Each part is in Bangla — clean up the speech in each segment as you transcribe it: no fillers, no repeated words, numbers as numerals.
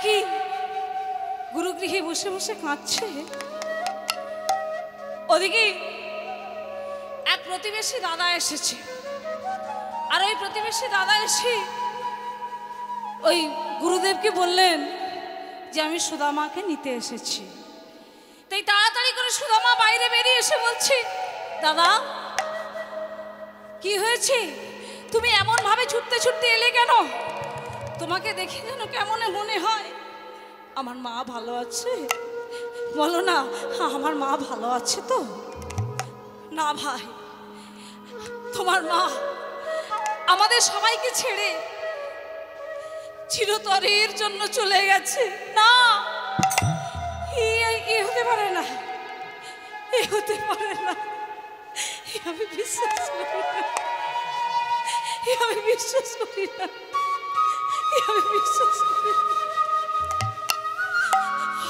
নাকি গুরুগৃহে বসে বসে কাঁদছে, ওদিকে এক প্রতিবেশী দাদা এসেছে। আর ওই প্রতিবেশী দাদা এসে ওই গুরুদেবকে বললেন যে আমি সুদামাকে নিতে এসেছি। তাই তাড়াতাড়ি করে সুদামা বাইরে বেরিয়ে এসে বলছে, দাদা কি হয়েছে, তুমি এমন ভাবে ছুটতে ছুটতে এলে কেন? তোমাকে দেখে যেন কেমন মনে হয়। আমার মা ভালো আছে? বলো না, আমার মা ভালো আছে তো? না ভাই, তোমার মা আমাদের সবাইকে ছেড়ে চিরতরের জন্য চলে গেছে। না, এ হতে পারে না, এ হতে পারে না, আমি বিশ্বাস করি না, আমি বিশ্বাস করি না, আমি বিশ্বাস করি না।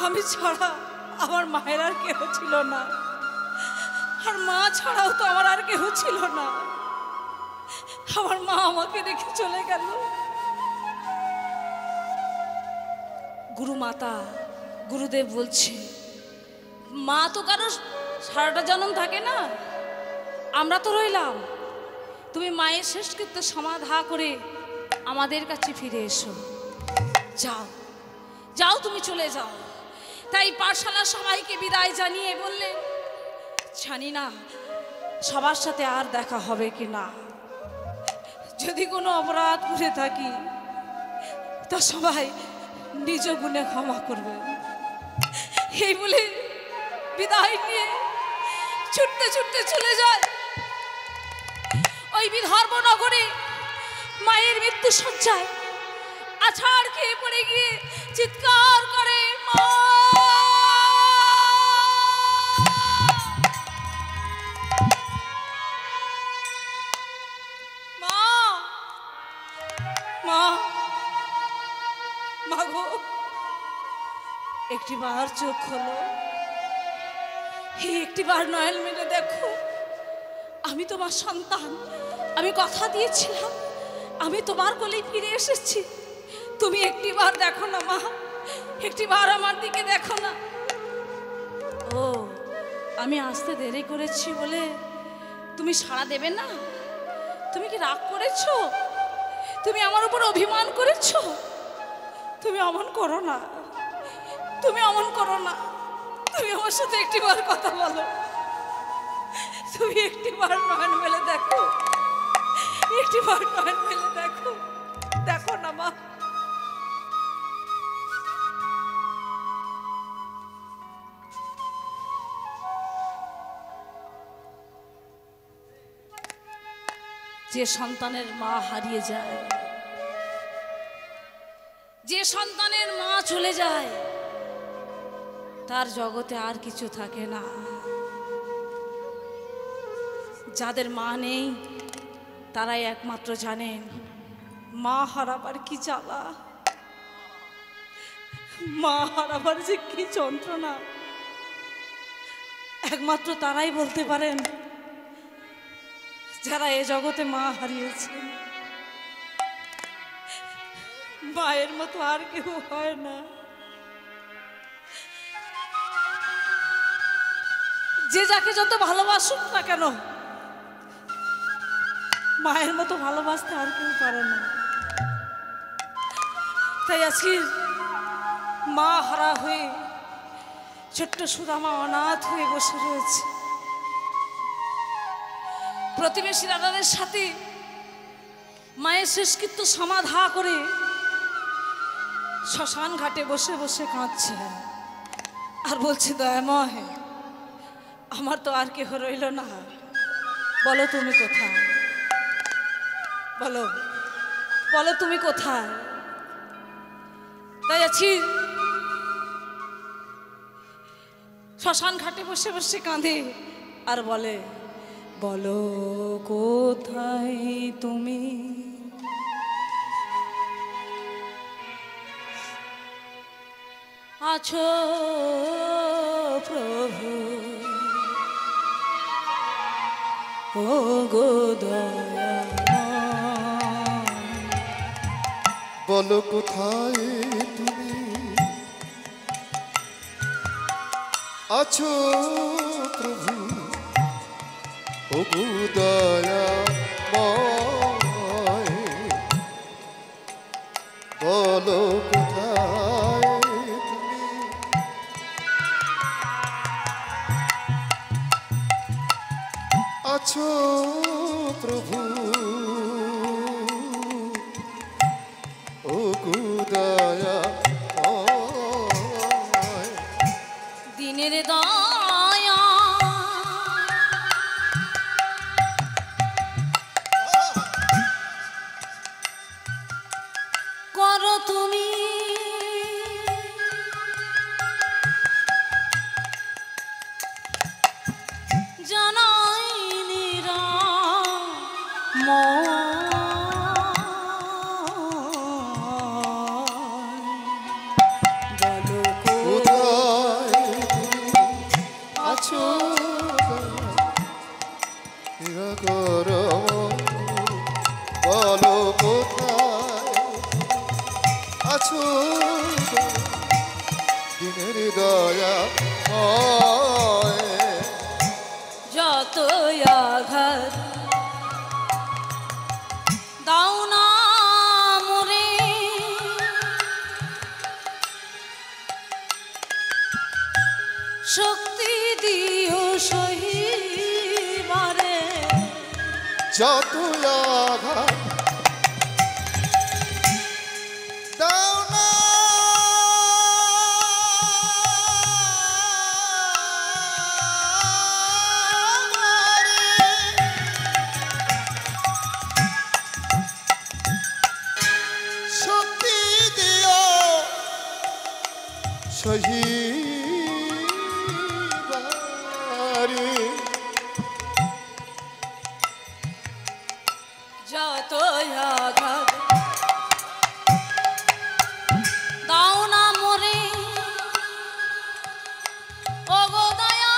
আমি ছাড়া আমার মায়ের আর কেউ ছিল না, আর মা ছাড়াও তো আমার আর কেউ ছিল না। আমার মা আমাকে রেখে চলে গেল। গুরুমাতা গুরুদেব বলছে, মা তো কারো সারাটা জন্ম থাকে না, আমরা তো রইলাম। তুমি মায়ের শেষকৃত্য সমাধা করে আমাদের কাছে ফিরে এসো। যাও যাও, তুমি চলে যাও। তাই পাঠশালা সবাইকে বিদায় জানিয়ে বললেন, জানি না সবার সাথে আর দেখা হবে কি না, যদি কোনো অপরাধ করে থাকি তা সবাই নিজ গুণে ক্ষমা করবে। এই বলে বিদায় নিয়ে ছুটতে ছুটতে চলে যায় ওই বিদর্ভ নগরে। মায়ের মৃত্যু শয্যায় আছাড় খেয়ে পড়ে গিয়ে চিৎকার করে, মা মা মাগো, একটিবার চোখ খোলো, একটিবার নয়ন মেলে দেখো, আমি তোমার সন্তান। আমি কথা দিয়েছিলাম আমি তোমার কোলে ফিরে এসেছি। তুমি একটিবার দেখো না মা, একটিবার আমার দিকে দেখো না। ও, আমি আসতে দেরি করেছি বলে তুমি সাড়া দেবে না? তুমি কি রাগ করেছো? তুমি আমার উপর অভিমান করেছো? তুমি অমন করো না, তুমি অমন করো না। তুমি আমার সাথে একটিবার কথা বলো, তুমি একটিবার নয়ন মেলে দেখো, একটিবার নয়ন মেলে দেখো, দেখো না মা। যে সন্তানের মা হারিয়ে যায়, যে সন্তানের মা চলে যায়, তার জগতে আর কিছু থাকে না। যাদের মা নেই তারাই একমাত্র জানেন মা হারাবার কি জ্বালা, মা হারাবার যে কি যন্ত্রণা। একমাত্র তারাই বলতে পারেন যারা এ জগতে মা হারিয়েছে। মায়ের মতো আর কেউ হয় না। যে যাকে যত ভালোবাসুক না কেন, মায়ের মতো ভালোবাসতে আর কেউ পারে না। তাই আজকে মা হারা হয়ে ছোট্ট সুদামা অনাথ হয়ে বসে রয়েছে। প্রতিবেশী দাদাদের সাথে মায়ের শেষকৃত্য সমাধা করে শ্মশান ঘাটে বসে বসে কাঁদছে আর বলছে, দয়াময় আমার তো আর কেহ রইল না, বলো তুমি কোথায়, বলো বলো তুমি কোথায়। তাই আছি শ্মশান ঘাটে বসে বসে কাঁদে আর বলে, বলো কোথায় তুমি, আছো প্রভু, ও গো দয়াময়, বলো কোথায় তুমি আছো প্রভু ও দয়াময় বলো কোথায় তুমি আছো প্রভু ও দয়াময় দিনের দয়া করো তুমি জানাই বলো কোথায় আছো দিনের দয়া যত আঘাত দাও না মোরে শক্তি দিও সহিবারে যত আঘাত দাও না শক্তি দিও সহিবারে যত আঘাত দাও না মোরে ও গো দয়া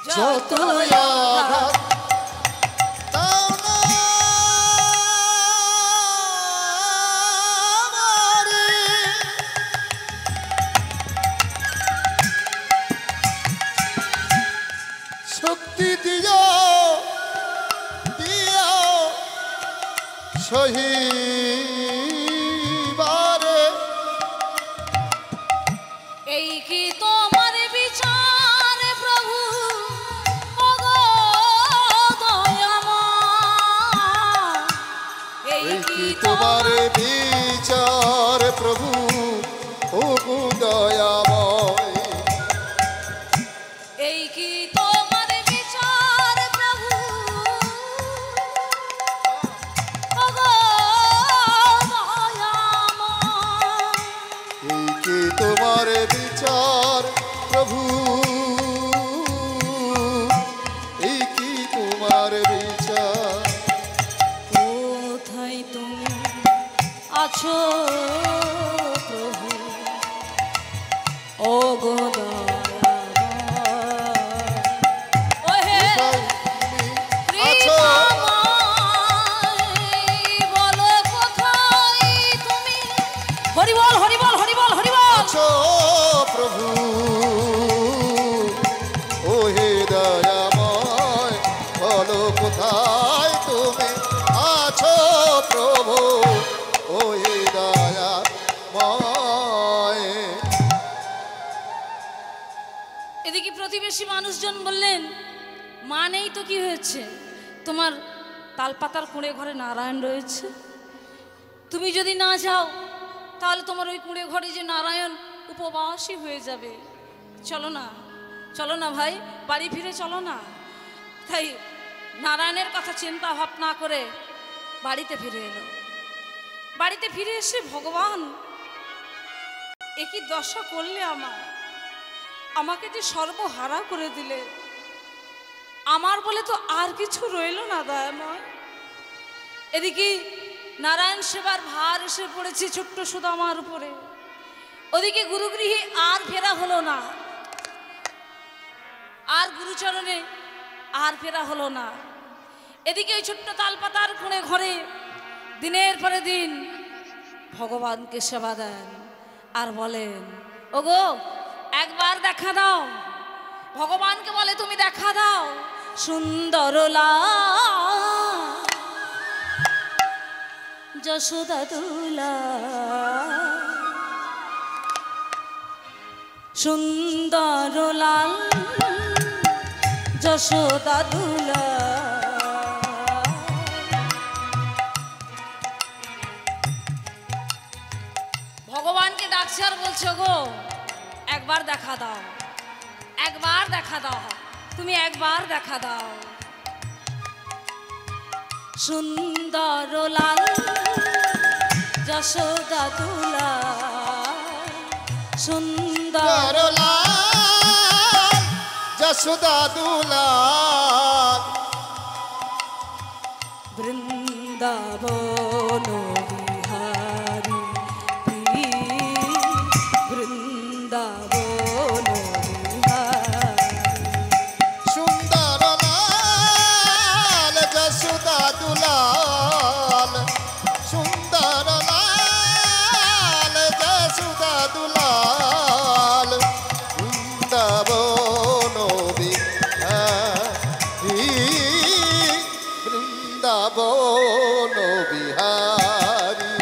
যত আঘাত দাও না আমারে শক্তি দিও সহিবারে এই কি তোমার বিচার প্রভু ও গো দয়াময় এই কি তোমার বিচার প্রভু ও দয়াময় এই কি তোমার বিচার প্রভু ও গো দয়াময় এই কি তোমার বিচার প্রভু এই কি তোমার বিচার কোথায় তুমি আছো প্রভু ও গো দয়াময় ও হে আছো বলো কোথায় তুমি হরি বল হরি বল হরি বল হরি বল আছো প্রভু ও হে দয়াময় বলো কোথায় তুমি আছো প্রভু ও হে দয়াময় এদিকে প্রতিবেশী মানুষজন বললেন মা নেই তো কি হয়েছে তোমার তালপাতার কুঁড়ে ঘরে নারায়ণ রয়েছে তুমি যদি না যাও তাহলে তোমার ওই কুঁড়ে ঘরে যে নারায়ণ উপবাসী হয়ে যাবে চলো না ভাই বাড়ি ফিরে চলো না তাই নারায়ণের কথা চিন্তা ভাবনা করে বাড়িতে ফিরে এলো বাড়িতে ফিরে এসে ভগবান একই দশা করলে আমাকে যে সর্বহারা করে দিলে। আমার বলে তো আর কিছু রইল না দয়াময়। এদিকে নারায়ণ সেবার ভার এসে পড়েছে ছোট্ট সুদামার উপরে, ওদিকে গুরুগৃহে আর ফেরা হলো না, আর গুরুচরণে আর ফেরা হলো না। এদিকে ওই ছোট্ট তালপাতার কোণে ঘরে দিনের পরে দিন ভগবানকে সেবা দেন আর বলেন, ওগো একবার দেখা দাও। ভগবানকে বলে, তুমি দেখা দাও সুন্দর যশোদা দুলা, সুন্দর লাল যশোদা দুলা। ভগবানকে ডাকছে আর বলছো, গো একবার দেখা দাও, একবার দেখা দাও, তুমি একবার দেখা দাও। সুন্দর লাল যশোদা দুলা, সুন্দর লাল যশোদা দুলা, বৃন্দাবন বিহারী বৃন্দাবন বিহারী। সুন্দর লাল যশোদা দুলাল, সুন্দর লাল যশোদা দুলাল, বৃন্দাবন বিহারী, বৃন্দাবন বিহারী।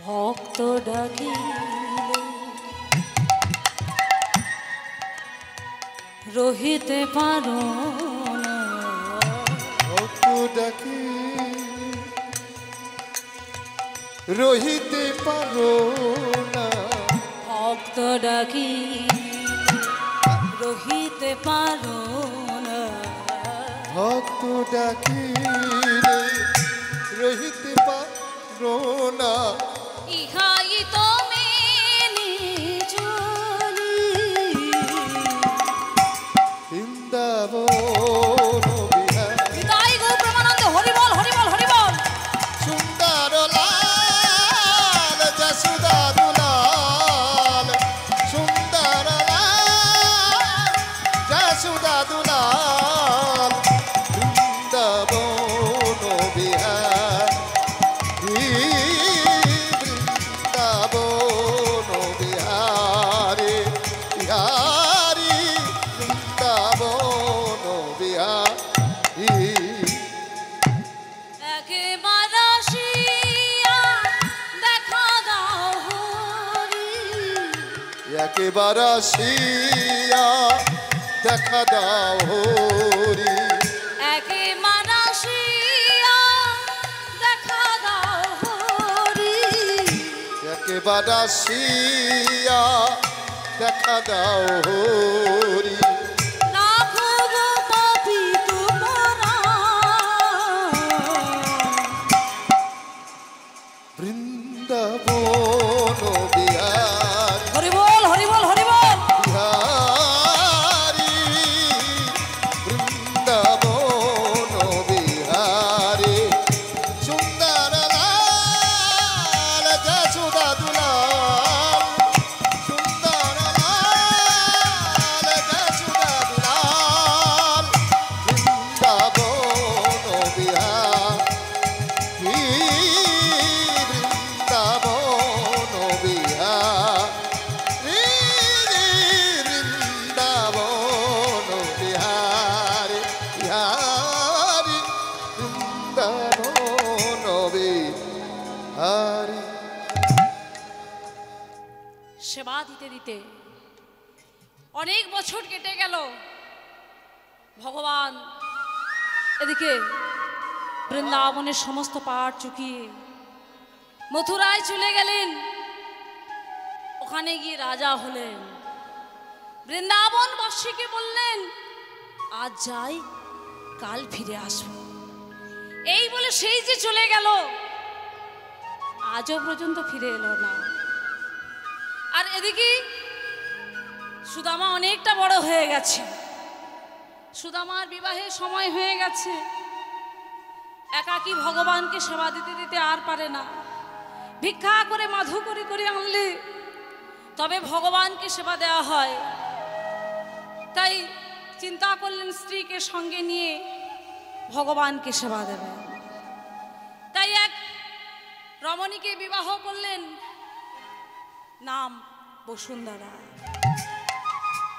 ভক্ত ডাকিলে রহিতে পারো না, ভক্ত ডাকি রহিতে পারো না, ভক্ত ডাকি রহিতে পারো না, ভক্ত ডাকি রহিতে পারো না। ইহাই তুমি চলি বৃন্দাবন বিহারী। হৃদয় গো প্রমানন্দ হরি বল হরি বল হরি বল। সুন্দর লাল যশোদা দুলাল, সুন্দর লাল যশোদা দুলাল, বৃন্দাবন বিহারী, বৃন্দাবন বিহারী, বিহারী, বৃন্দাবন বিহারী। একেবার আসিয়া দেখা দাও হরি, একেবার আসিয়া দেখা দাও হরি, একেবার আসিয়া দেখা দাও হরি। একেবার আসিয়া দেখা দাও হরি। রাখো গো পাপী তোমরা, বৃন্দাবন বিহারী, হরি বল হরি বল হরি বল। বিহারী, বৃন্দাবন বিহারী। সুন্দর লাল যশোদা দুলাল, সুন্দর লাল যশোদা দুলাল, বৃন্দাবন বিহারী, বৃন্দাবন বিহারী, বৃন্দাবন বিহারী, বিহারী, বৃন্দাবন বিহারী। সেবা দিতে দিতে অনেক বছর কেটে গেল। ভগবান এদিকে বৃন্দাবনের সমস্ত পাঠ চুকিয়ে মথুরায় চলে গেলেন। ওখানে গিয়ে রাজা হলেন। বৃন্দাবনবাসীকে বললেন, আজ যাই, কাল ফিরে আসব। এই বলে সেই যে চলে গেল, আজও পর্যন্ত ফিরে এলো না। আর এদিকে সুদামা অনেকটা বড় হয়ে গেছে। সুদামার বিবাহের সময় হয়ে গেছে। একাকী ভগবানকে সেবা দিতে দিতে আর পারে না। ভিক্ষা করে মাধু করে করে আনলে তবে ভগবানকে সেবা দেওয়া হয়। তাই চিন্তা করলেন স্ত্রীকে সঙ্গে নিয়ে ভগবানকে সেবা দেবেন। তাই এক রমণীকে বিবাহ করলেন, নাম বসুন্ধরা।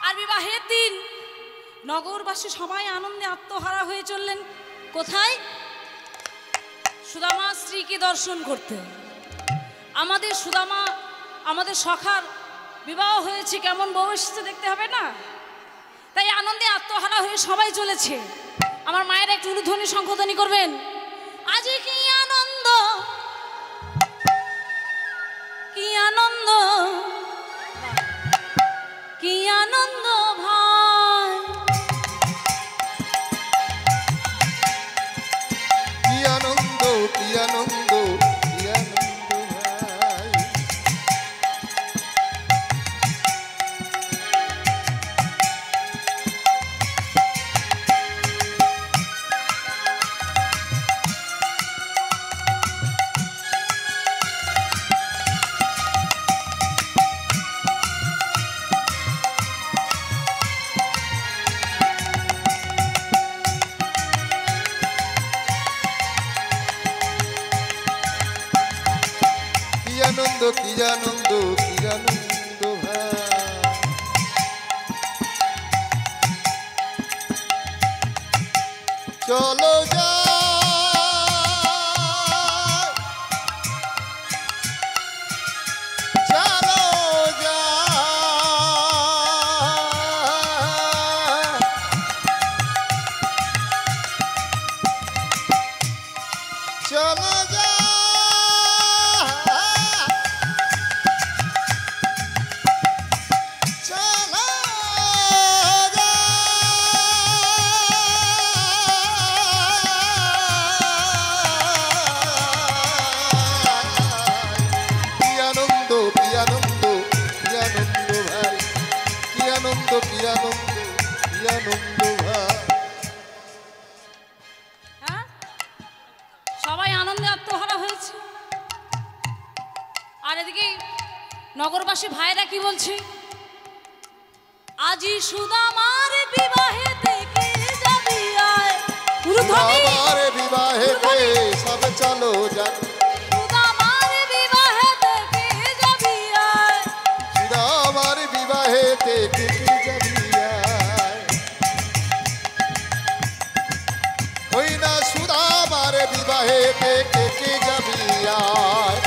আর বিবাহের দিন নগরবাসী সবাই আনন্দে আত্মহারা হয়ে চললেন কোথায়? সুদামা স্ত্রীকে দর্শন করতে। আমাদের সুদামা, আমাদের সখার বিবাহ হয়েছে, কেমন বউ এসেছে দেখতে হবে না? তাই আনন্দে আত্মহারা হয়ে সবাই চলেছে। আমার মায়ের একটু উলুধ্বনি শঙ্খধ্বনি করবেন। আজ কি আনন্দ, কি আনন্দ, কি আনন্দ ভাই, কি আনন্দ, কি আনন্দ, কি আনন্দ ভাই। কি আনন্দ, কি আনন্দ ভাই। চলো যাই, চলো যাই, চলো যাই, কি আনন্দ, কি আনন্দ ভাই। হ্যাঁ, সবাই আনন্দে আত্মহারা হয়েছে। আর এদিকে নগরবাসী ভাইরা কি বলছে? আজি সুদামার বিবাহেতে কে যাবি আয়। সুদামার বিবাহেতে সব চলো যাই, সুদামার বিবাহেতে কে যাবি আয়। সুদামার বিবাহেতে কে যাবি আয়। ওই না সুদামার বিবাহেতে কে যাবি আয়।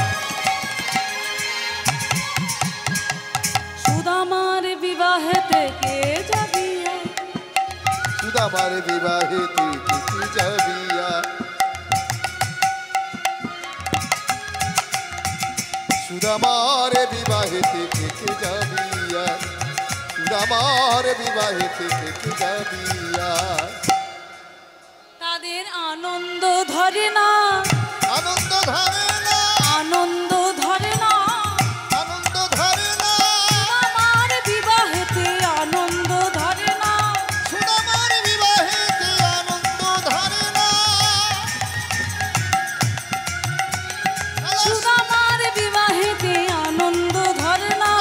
সুদামার বিবাহেতে কে যাবি আয়। সুদামার বিবাহেতে কে যাবি আয়। সুদামার বিবাহেতে কে যাবি আয়। সুদামার বিবাহেতে কে যাবি আয়। তাদের আনন্দ ধরে না, আনন্দ ধরে না, আনন্দ ধরে না, আনন্দ ধরে না, আমার বিবাহেতে আনন্দ ধরে না। সুদামার বিবাহেতে আনন্দ ধরে না। সুদামার বিবাহেতে আনন্দ ধরে না,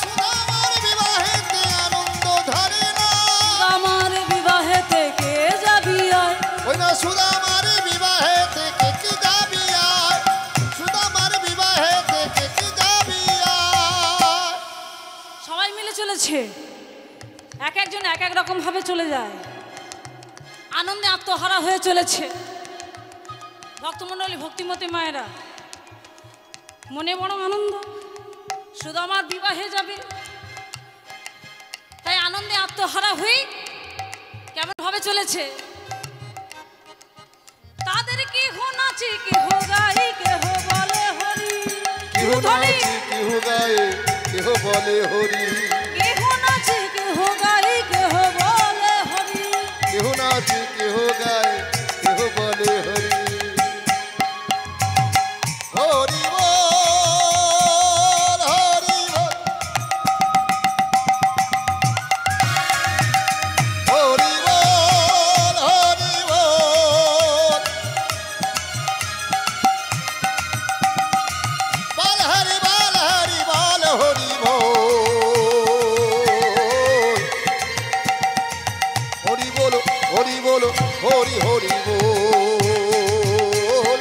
সুদামার বিবাহেতে আনন্দ ধরে না। আমার বিবাহেতে কে যাবি আয়। ওই না সুদামার বিবাহেতে কে যাবি আয়। সুদামার বিবাহেতে কে যাবি আয়। সবাই মিলে চলেছে, এক একজন এক এক রকম ভাবে চলে যায়, আনন্দে আত্মহারা হয়ে চলেছে। ভক্তমণ্ডলী, ভক্তিমতী মায়েরা, মনে বড় আনন্দ, সুদামার বিবাহে যাবে, তাই আনন্দে আত্মহারা হয়ে কেমন ভাবে চলেছে। তাদের কেহ নাচে কেহ গায় কেহ বলে হরি, কেহ নাচে কেহ গায়ে কেহ বলে হরি, কেহ নাচে কেহ গায় কেহ বলে হরি, কেহ নাচে কেহ গায়ে কেহ বলে হরি। হরি বল হরি বল, হরি বল হরি বল, বল হরি বল হরি বল হরি বল, হরি বল হরি হরি বল।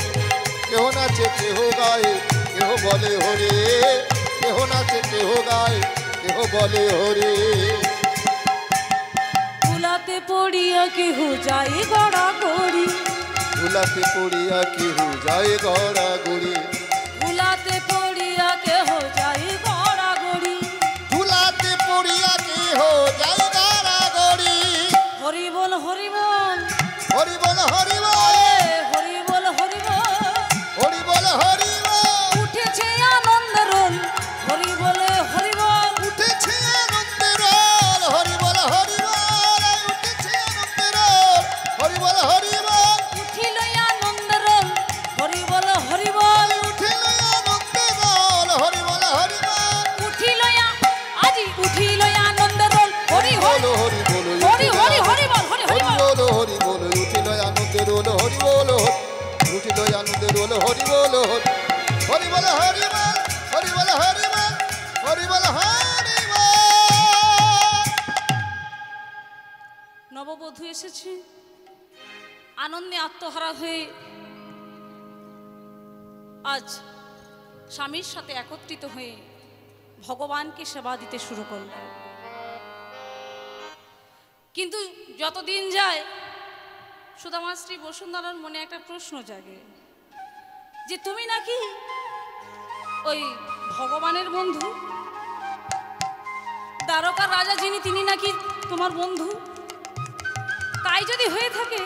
কেহ নাচে কেহ গায়ে কেহ বলে হরে, কেহ নাচে কেহ গায়ে কেহ বলে হরে। ফুলাতে পড়িয়া কেহ যায় গড়া গড়ি, ধুলাতে পড়িয়া কেহ যায় গড়া গড়ি, ফুলাতে পড়িয়া কেহ যায় গড়া গড়ি, ধুলাতে পড়িয়া কেহ যায় গড়া গড়ি। হরি বল হরি বল, হরি বল হরি বল, হরি বল হরি বল, হরি বল হরি বল, উঠেছে আনন্দ রোল, হরি বলে হরি বল, উঠেছে আনন্দের রোল, হরি বল হরি বল, উঠেছে আনন্দের রোল, হরি বল হরি বল, উঠিল আনন্দ রোল, হরি বল হরি বল, উঠিল আনন্দের রোল, হরি বল হরি বল, উঠিল আজি উঠিল আনন্দ রোল, হরি হরি হরি বল হরি হরি হরি বল হরি হরি বল, বল হরি বল, উঠিল আনন্দের রোল, হরি বল উঠিল আনন্দের রোল, হরি বল হরি বল হরি বল, হরি বল হরি বল, হরি বল হরি বল। নববধূ এসেছে আনন্দে আত্মহারা হয়ে আজ স্বামীর সাথে একত্রিত হয়ে ভগবানকে সেবা দিতে শুরু করল। কিন্তু যতদিন যায় সুদামা শ্রী বসুন্ধরার মনে একটা প্রশ্ন জাগে যে তুমি নাকি ওই ভগবানের বন্ধু, দ্বারকার রাজা যিনি তিনি নাকি তোমার বন্ধু। তাই যদি হয়ে থাকে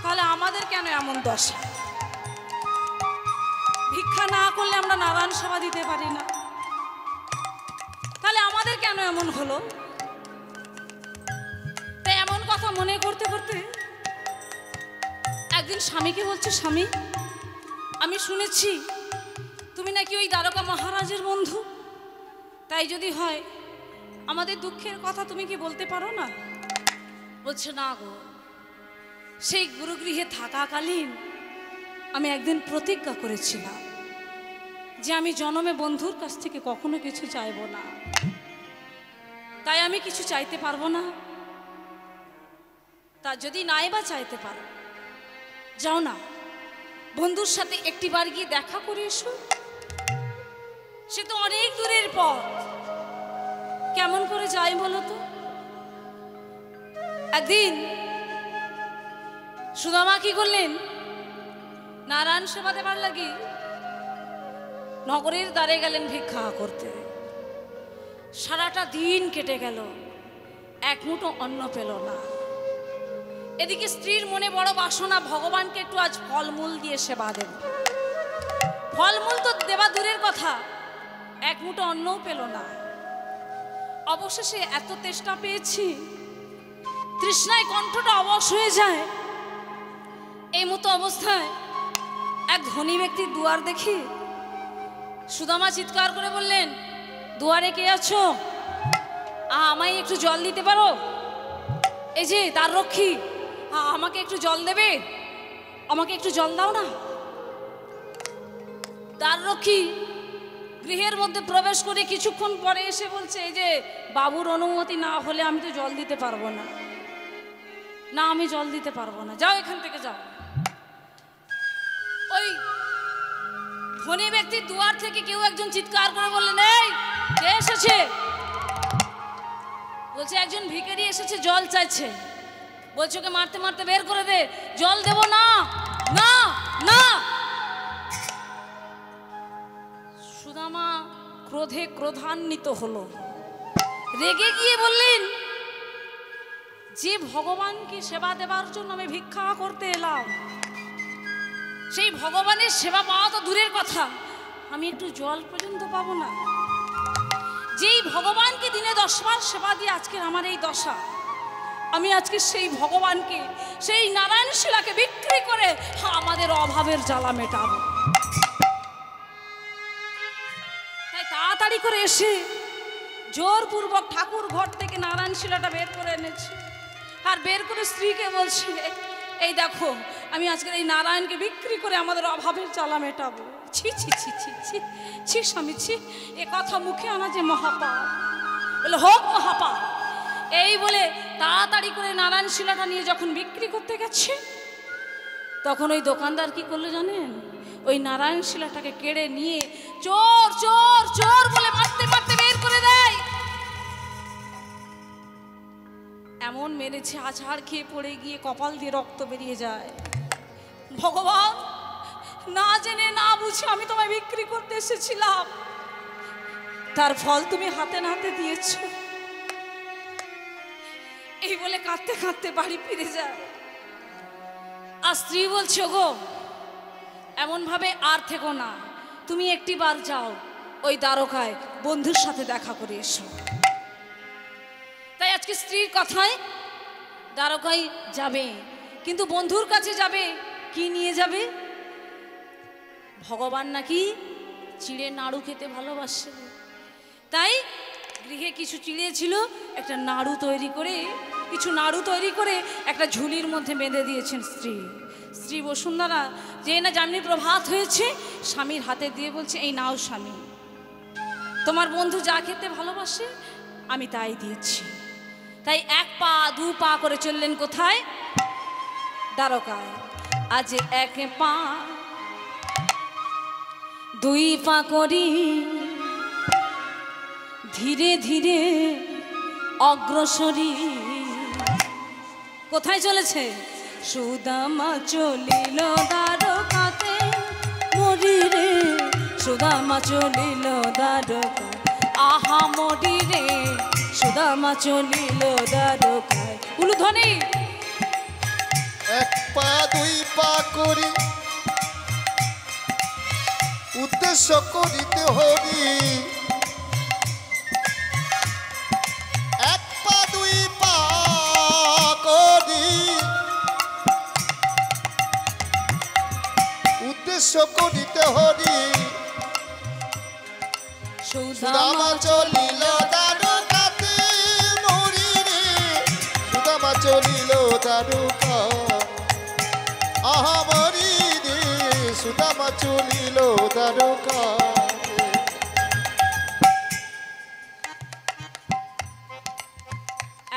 তাহলে আমাদের কেন এমন দশা? ভিক্ষা না করলে আমরা নারায়ণ সেবা দিতে পারি না, তাহলে আমাদের কেন এমন হলো? তাই এমন কথা মনে করতে করতে একদিন স্বামীকে বলছে, স্বামী আমি শুনেছি তুমি নাকি ওই দ্বারকা মহারাজের বন্ধু, তাই যদি হয় আমাদের দুঃখের কথা তুমি কি বলতে পারো না? বলছে না গো, সেই গুরুগৃহে থাকাকালীন আমি একদিন প্রতিজ্ঞা করেছিলাম যে আমি জন্মে বন্ধুর কাছ থেকে কখনো কিছু চাইব না, তাই আমি কিছু চাইতে পারবো না। তা যদি নাই বা চাইতে পারো, যাও না বন্ধুর সাথে একটিবার গিয়ে দেখা করে এসো। সে তো অনেক দূরের পথ, কেমন করে যাই বলো তো? একদিন সুদামা কি করলেন, নারায়ণ সেবা দেবার লাগি নগরের দ্বারে গেলেন ভিক্ষা করতে। সারাটা দিন কেটে গেল, এক মুঠো অন্ন পেল না। এদিকে স্ত্রীর মনে বড় বাসনা, ভগবানকে একটু আজ ফলমূল দিয়ে সেবা দেব। ফলমূল তো দেবা দূরের কথা, এক মুঠো অন্নও পেল না। অবশেষে এত তেষ্টা পেয়েছি, তৃষ্ণায় কণ্ঠটা অবশ হয়ে যায়। এই মতো অবস্থায় এক ধনী ব্যক্তির দুয়ার দেখি সুদামা চিৎকার করে বললেন, দুয়ারে কে আছো? আমায় একটু জল দিতে পারো? এই যে দ্বার রক্ষী, আমাকে একটু জল দেবে? আমাকে একটু জল দাও না। দ্বার রক্ষী গৃহের মধ্যে প্রবেশ করে কিছুক্ষণ পরে এসে বলছে, এই যে বাবুর অনুমতি না হলে আমি তো জল দিতে পারবো না। না, আমি জল দিতে পারবো না, যাও এখান থেকে যাও। ওই ধনী ব্যক্তির দুয়ার থেকে কেউ একজন চিৎকার করে বললেন, এই কে এসেছে? বলছে একজন ভিখারি এসেছে, জল চাইছে। বলছে ওকে মারতে মারতে বের করে দে, জল দেব না। না না। সুদামা ক্রোধে ক্রোধান্বিত হলো, রেগে গিয়ে বললেন, যে ভগবানকে সেবা দেবার জন্য আমি ভিক্ষা করতে এলাম, সেই ভগবানের সেবা পাওয়া তো দূরের কথা, আমি একটু জল পর্যন্ত পাবো না। যেই ভগবানকে দিনে 10 বার সেবা দিয়ে আজকের আমার এই দশা, আমি আজকে সেই ভগবানকে, সেই নারায়ণ শিলাকে বিক্রি করে আমাদের অভাবের জ্বালা মেটাবো। তাই তাড়াতাড়ি করে এসে জোরপূর্বক ঠাকুর ঘর থেকে নারায়ণ শিলাটা বের করে এনেছে, আর বের করে স্ত্রীকে বলছে, এই দেখো আমি আজকের এই নারায়ণকে বিক্রি করে আমাদের অভাবের জ্বালা মেটাবো। ছি ছি ছি ছি ছি ছি স্বামী, ছি, এ কথা মুখে আনা যে মহাপাপ। বলে হোক মহাপাপ। এই বলে তাড়াতাড়ি করে নারায়ণ শিলাটা নিয়ে যখন বিক্রি করতে গেছে, তখন ওই দোকানদার কি করলো জানেন? ওই নারায়ণ শিলাটাকে কেড়ে নিয়ে চোর চোর চোর বলে মারতে মারতে বের করে দেয়। এমন মেরেছে, আছাড় খেয়ে পড়ে গিয়ে কপাল দিয়ে রক্ত বেরিয়ে যায়। ভগবান, না জেনে না বুঝে আমি তোমায় বিক্রি করতে এসেছিলাম, তার ফল তুমি হাতে নাতে দিয়েছ। এই বলে কাঁদতে কাঁদতে বাড়ি ফিরে যায়। আর স্ত্রী বলছে, গো এমন ভাবে আর থেকো না, তুমি একটি বার যাও ওই দ্বারকায় বন্ধুর সাথে দেখা করে এসো। তাই আজকে স্ত্রীর কথায় দ্বারকায় যাবে, কিন্তু বন্ধুর কাছে যাবে, কি নিয়ে যাবে? ভগবান নাকি চিড়ে নাড়ু খেতে ভালোবাসে, তাই গৃহে কিছু চিড়ে ছিল, একটা নাড়ু তৈরি করে, কিছু নাড়ু তৈরি করে একটা ঝুলির মধ্যে বেঁধে দিয়েছেন স্ত্রী। স্ত্রী বসুন্ধরা যে না যেমনি প্রভাত হয়েছে, স্বামীর হাতে দিয়ে বলছে, এই নাও স্বামী, তোমার বন্ধু যা খেতে ভালোবাসে আমি তাই দিয়েছি। তাই 1 পা 2 পা করে চললেন কোথায়? দ্বারকায়। আজ 1 পা 2 পা করি ধীরে ধীরে অগ্রসরী। কোথায় চলেছে? সুদামা চলিল দ্বারকাতে মরি রে, সুদামা চলিল দ্বারকায়, আহা মরি রে, সুদামা চলিল দ্বারকায়। উলুধ্বনি। 1 পা 2 পা করি উদ্দেশ্য করিতে হরি, 1 পা 2 পা করি উদ্দেশ্য করিতে হরি, সুদামা চলিল দ্বারকাতে মরি রে, সুদামা চলিল দ্বারকায়, আহা মরি রে, সুদামা চলিল দ্বারকায়।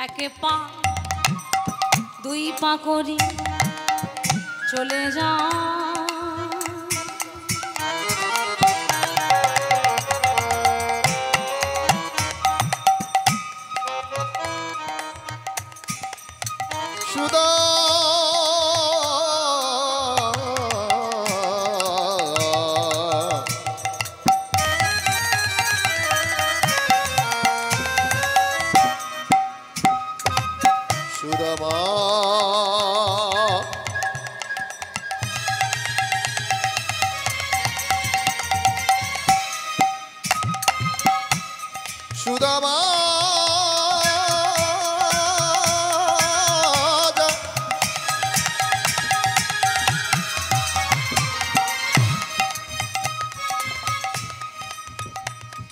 1 পা 2 পা করি চলে যা, সুদা সুদামা সুদামা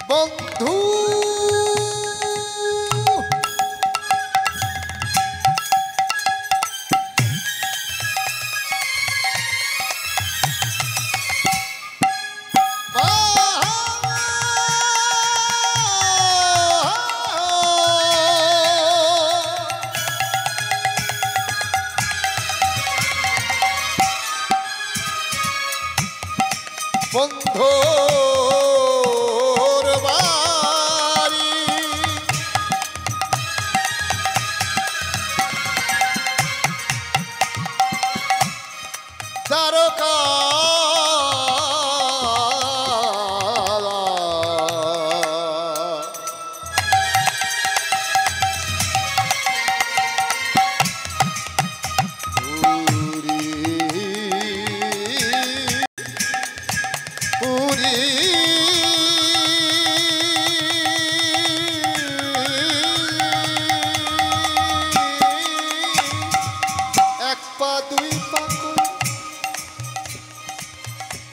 বন্ধু বন্ধুর বাড়ি দ্বারকা পুরী এক পা দুই পা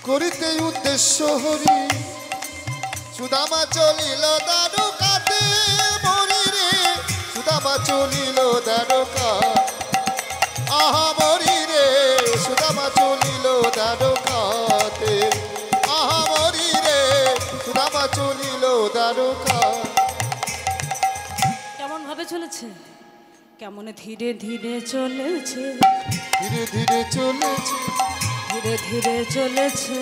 করিতে উদ্দেশ্য হরি সুদামা চলিল দ্বারকাতে মরি রে সুদামা চলিল দ্বারকা আহা মরি রে সুদামা চলিল দ্বারকাতে আহা মরি রে সুদামা চলিল দ্বারকা। কেমন ভাবে চলেছে, কেমন ধীরে ধীরে চলেছে, ধীরে ধীরে চলেছে, ধীরে ধীরে চলেছে,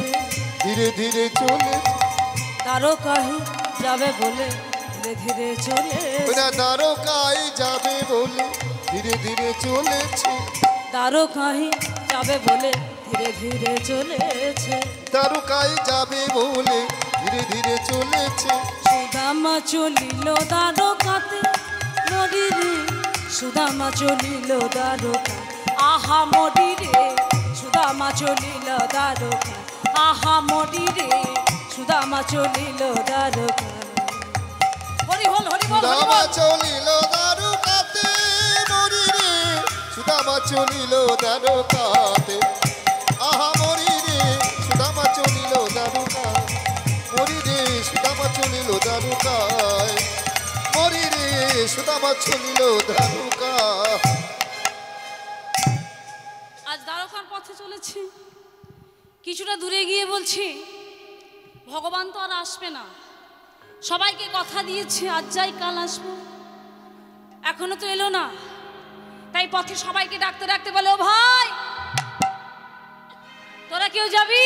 ধীরে ধীরে চলেছে, দ্বারকায় যাবে বলে ধীরে ধীরে চলেছে, দ্বারকায় যাবে বলে ধীরে ধীরে চলেছে, দ্বারকায় যাবে বলে ধীরে ধীরে চলেছে, দ্বারকায় যাবে বলে ধীরে ধীরে চলেছে। সুদামা চলিল দ্বারকাতে মরি রে সুদামা চলিল দ্বারকা আহা মরি রে সুদামা চলিল দ্বারকা আহা মরি রে সুদামা চলিল দ্বারকা। হরি বল হরি বল সুদামা চলিল দ্বারকাতে মরি রে সুদামা চলিল দ্বারকাতে আহা মরি রে সুদামা চলিল দ্বারকা মরি রে সুদামা চলিল দ্বারকায় মরি রে সুদামা চলিল দ্বারকা। আজ দ্বারকার পথে চলেছি, কিছুটা দূরে গিয়ে বলছি ভগবান তো আর আসবে না, সবাইকে কথা দিয়েছে আজ যাই কাল আসবো, এখনো তো এলো না। তাই পথে সবাইকে ডাকতে ডাকতে বলে ও ভাই তোরা কেউ যাবি?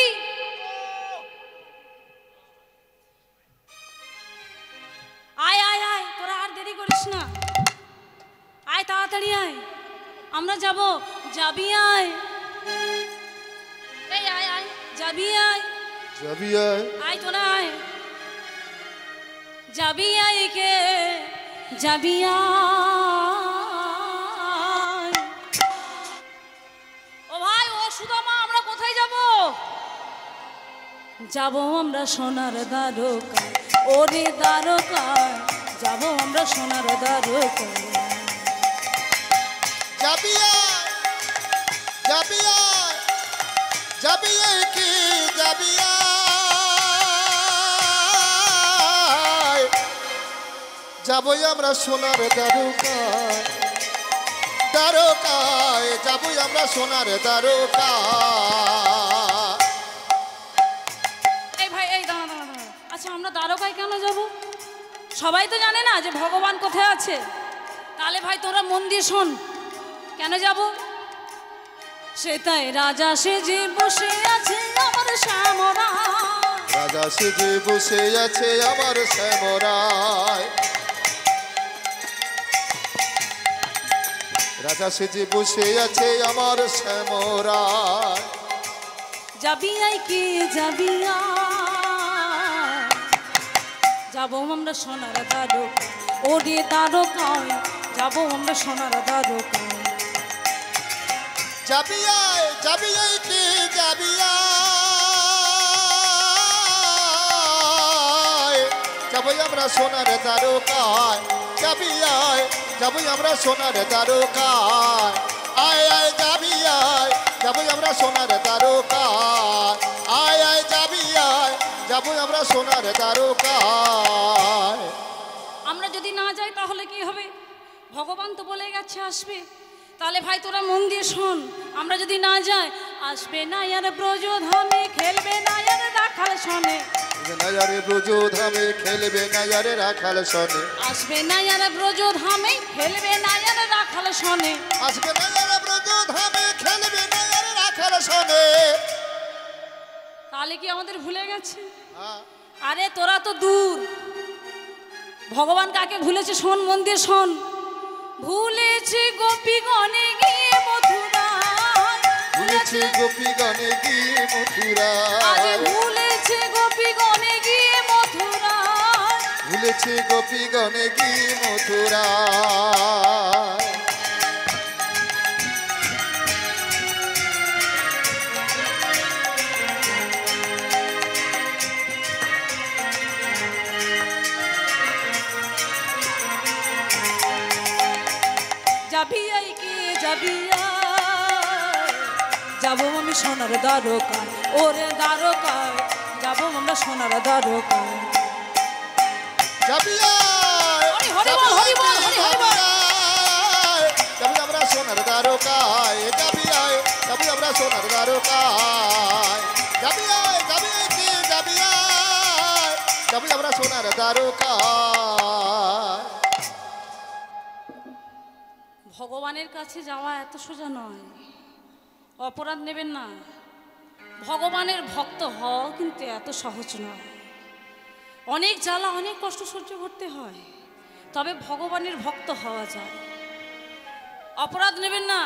আয় আয় আয়, তোরা আর দেরি করিস না, আয় তাড়াতাড়ি আয়, আমরা যাব। যাবি আয়, এই আয় আয়, যাবি আয়, যাবি আয়, আয় তোরা আয়, যাবি আয় কে যাবি আয়। ও ভাই ও সুদামা আমরা কোথায় যাব? যাব আমরা সোনার দ্বারকা, ওরে দ্বারকা যাব আমরা সোনার দ্বারকা। যাবি আয়, যাবি আয়, যাবি আয় কি যাবি আয়, যাবই আমরা সোনার দ্বারকায়, দ্বারকায় যাবই আমরা সোনার দ্বারকা। এই ভাই এই দাঁড়া দাঁড়া দাঁড়া, আচ্ছা আমরা দ্বারকায় কেন যাব? সবাই তো জানে না যে ভগবান কোথায় আছে। তাহলে ভাই তোরা মন দিয়ে শোন, কেন যাব? সেটাই রাজা সেজে বসে আছে আমার শ্যামরায়, রাজা সেজে বসে আছে আমার শ্যামরায়, রাজা সেজে বসে আছে আমার শ্যামরায়। যাবি আই কি যাবি আয়, যাবো আমরা সোনার দ্বারকা, ওরে দ্বারকায় যাবো আমরা সোনার দ্বারকায়। যাবি আয়, যাবি আয় কি যাবি আয়, যাবই আমরা সোনার দ্বারকায়, যাবি আয়, যাবই আমরা সোনার দ্বারকায়, আয় আয় যাবি আয়, যাবই আমরা সোনার দ্বারকায়, আয় আয় যাবি আয়, যাবই আমরা সোনার দ্বারকায়। আমরা যদি না যাই তাহলে কি হবে? ভগবান তো বলে গেছে আসবে। তাহলে ভাই তোরা মন দিয়ে শোন, আমরা যদি না যাই আসবে না আর ব্রজধামে, খেলবে না আর রাখাল শোনে, নায়ারে ব্রজধামে খেলবে নায়ারে রাখাল শোনে, আসবে না আর ব্রজধামে খেলবে না আর রাখাল শোনে, আসবে নায়ারে ব্রজধামে খেলবে নায়ারে রাখাল শোনে। তাহলে কি আমাদের ভুলে গেছে? আরে তোরা তো দূর, ভগবান কাকে ভুলেছে শোন, মন দিয়ে শোন। ভুলেছে গোপীগণে গিয়ে মথুরায়, ভুলেছে গোপীগণে গিয়ে আরে মথুরায়, ভুলেছে গোপীগণে গিয়ে মথুরায়, ভুলেছে গোপীগণে গিয়ে মথুরায়। যাবি আয়, যাবো আমি সোনার দ্বারকায়, ওরে দ্বারকায় যাবো আমরা সোনার দ্বারকায়। যাবি আয়, হরি হরি বল, হরি বল, হরি হরি বল। যাবি আমরা সোনার দ্বারকায়, যাবি আয়, যাবি আমরা সোনার দ্বারকায়। যাবি আয়, যাবি আয় কি যাবি আয়, যাবি আমরা সোনার দ্বারকায়। ভগবানের কাছে যাওয়া এত সোজা নয়, অপরাধ নেবেন না। ভগবানের ভক্ত হওয়া কিন্তু এত সহজ নয়, অনেক জ্বালা অনেক কষ্ট সহ্য করতে হয়, তবে ভগবানের ভক্ত হওয়া যায়। অপরাধ নেবেন না।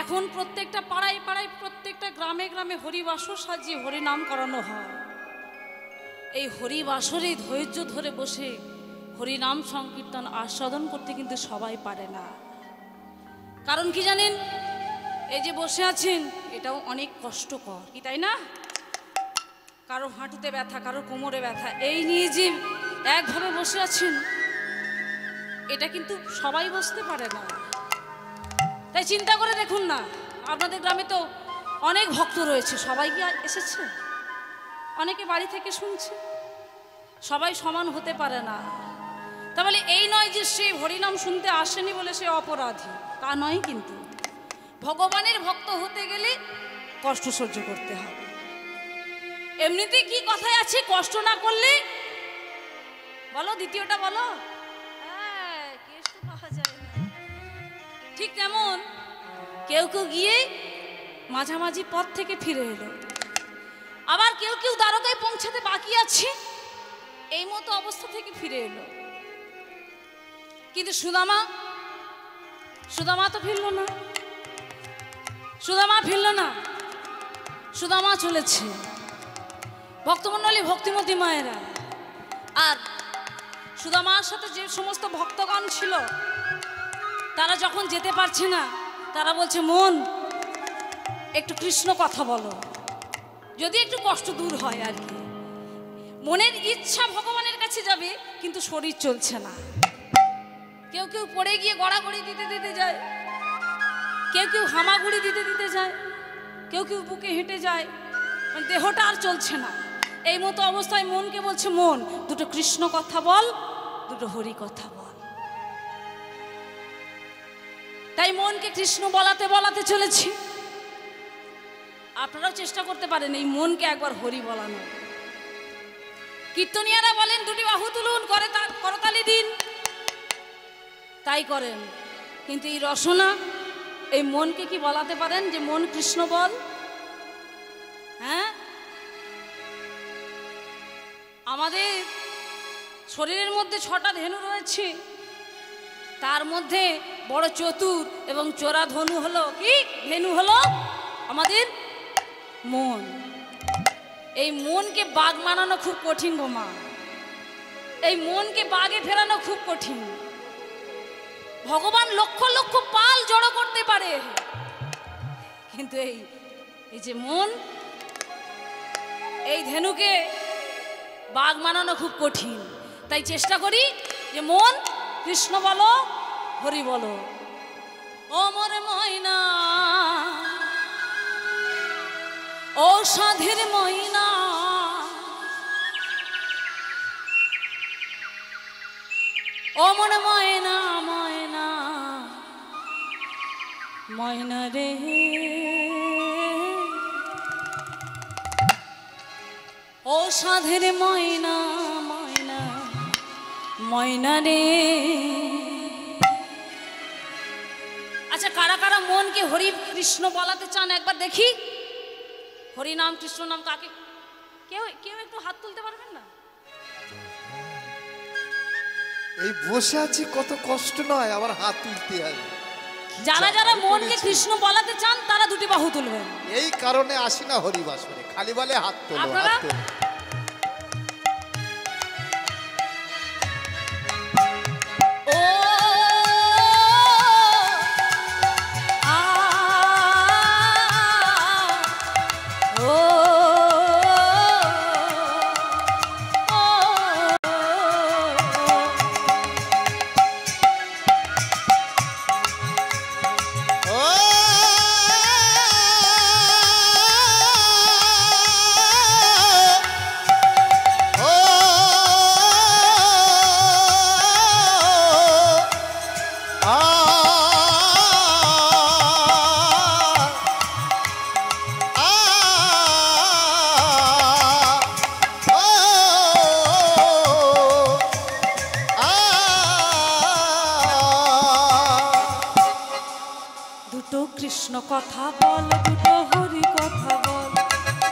এখন প্রত্যেকটা পাড়ায় পাড়ায় প্রত্যেকটা গ্রামে গ্রামে হরিবাসর সাজিয়ে হরিনাম করানো হয়। এই হরিবাসরে ধৈর্য ধরে বসে হরিনাম সংকীর্তন আস্বাদন করতে কিন্তু সবাই পারে না। কারণ কি জানেন, এই যে বসে আছেন এটাও অনেক কষ্টকর, কি তাই না? কারো হাঁটুতে ব্যথা, কারো কোমরে ব্যথা, এই নিয়ে যে একভাবে বসে আছেন এটা কিন্তু সবাই বসতে পারে না। তাই চিন্তা করে দেখুন না, আপনাদের গ্রামে তো অনেক ভক্ত রয়েছে, সবাই কি এসেছে? অনেকে বাড়ি থেকে শুনছে, সবাই সমান হতে পারে না। তাহলে এই নয় যে সে হরিনাম শুনতে আসেনি বলে সে অপরাধী, তা নয়। কিন্তু ভগবানের ভক্ত হতে গেলে কষ্ট সহ্য করতে হবে। এমনিতে কি কথায় আছে, কষ্ট না করলে, বলো দ্বিতীয়টা বলো, কেষ্ট পাওয়া যায় না। ঠিক তেমন কেউ কেউ গিয়ে মাঝামাঝি পথ থেকে ফিরে এলো, আবার কেউ কেউ দ্বারকায় পৌঁছাতে বাকি আছে, এই মতো অবস্থা থেকে ফিরে এলো। কিন্তু সুদামা তো ফিরল না, সুদামা ফিরল না, সুদামা চলেছে। ভক্তমণ্ডলী, ভক্তিমতী মায়েরা, আর সুদামার সাথে যে সমস্ত ভক্তগণ ছিল তারা যখন যেতে পারছে না, তারা বলছে মন একটু কৃষ্ণ কথা বলো, যদি একটু কষ্ট দূর হয় আর কি। মনের ইচ্ছা ভগবানের কাছে যাবে, কিন্তু শরীর চলছে না। কেউ কেউ পড়ে গিয়ে গড়াগড়ি দিতে দিতে যায়, কেউ কেউ হামাগুড়ি দিতে দিতে যায়, কেউ কেউ বুকে হেঁটে যায়, মানে দেহটা আর চলছে না। এই মতো অবস্থায় মনকে বলছে মন দুটো কৃষ্ণ কথা বল, দুটো হরি কথা বল। তাই মনকে কৃষ্ণ বলাতে বলাতে চলেছি। আপনারাও চেষ্টা করতে পারেন এই মনকে একবার হরি বলানো। কীর্তনিয়ারা বলেন দুটি বাহু তুলুন, করতালি দিন, তাই করেন। কিন্তু এই রসনা, এই মনকে কি বলাতে পারেন যে মন কৃষ্ণ বল? হ্যাঁ, আমাদের শরীরের মধ্যে 6টা ধেনু রয়েছে, তার মধ্যে বড় চতুর এবং চোরা ধনু হলো কি ধেনু হলো আমাদের মন। এই মনকে বাঘ মানানো খুব কঠিন গো মা, এই মনকে বাঘে ফেরানো খুব কঠিন। ভগবান লক্ষ লক্ষ পাল জড়ো করতে পারে, কিন্তু এই যে মন, এই ধেনুকে বাঘ মানানো খুব কঠিন। তাই চেষ্টা করি যে মন কৃষ্ণ বলো, হরি বলো। ও মোর ময়না, ও সাধের ময়না, ও মন ময়না, ময়না ময়না রে, ও সাধের ময়না, ময়না ময়না রে। আচ্ছা, কারা কারা মনকে হরি কৃষ্ণ বলাতে চান একবার দেখি? হরি নাম কৃষ্ণ নাম কাকে? কেউ কেউ একটু হাত তুলতে পারবেন না? এই বসে আছি কত কষ্ট নয়, আবার হাত তুলতে হবে। যারা যারা মনকে কৃষ্ণ বলাতে চান তারা দুটি বাহু তুলবেন। এই কারণে আসি না হরিবাসরে, খালি বলে হাত তোলো, আপনারা? হাত তোলো। কথা বল দুটো হরি কথা বল